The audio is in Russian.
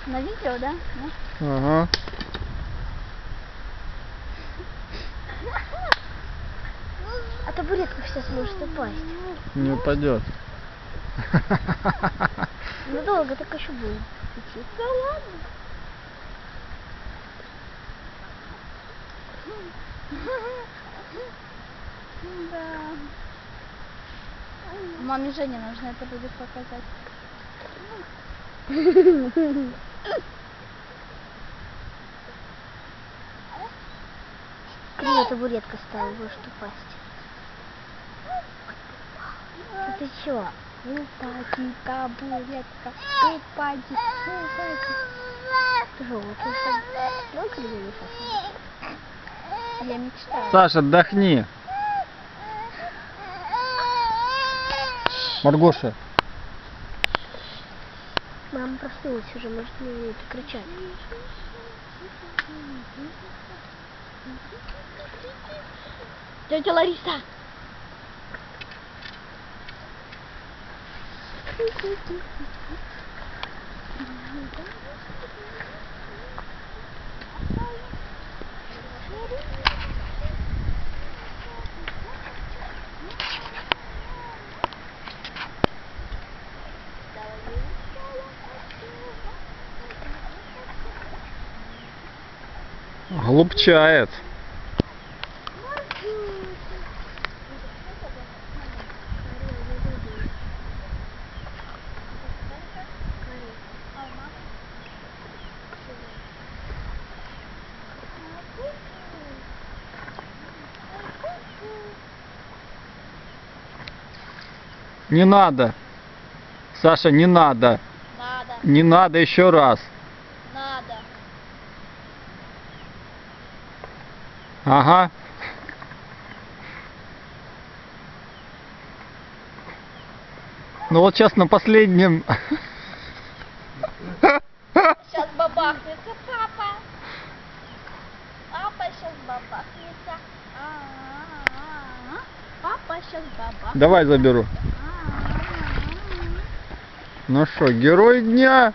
На видео, да? Ага. А табуретка сейчас может упасть. Не упадет. Ну долго так еще будет идти. Да ладно. Да. Маме Жене нужно это будет показать. Криво табуретка стала, может упасть. А ты чё? Упади, табуретка, упади, упади. Желтый. Желтый или Саша? Я мечтаю. Саша, отдохни. Маргоша. Мама проснулась уже, может не кричать. Тетя Лариса! Глупчает. Не надо. Саша, не надо. Надо. Не надо еще раз. Надо. Ага. Ну вот сейчас на последнем. Сейчас бабахнется, папа. Папа сейчас бабахнется. Папа сейчас бабахнется. Давай заберу. Ну что, герой дня.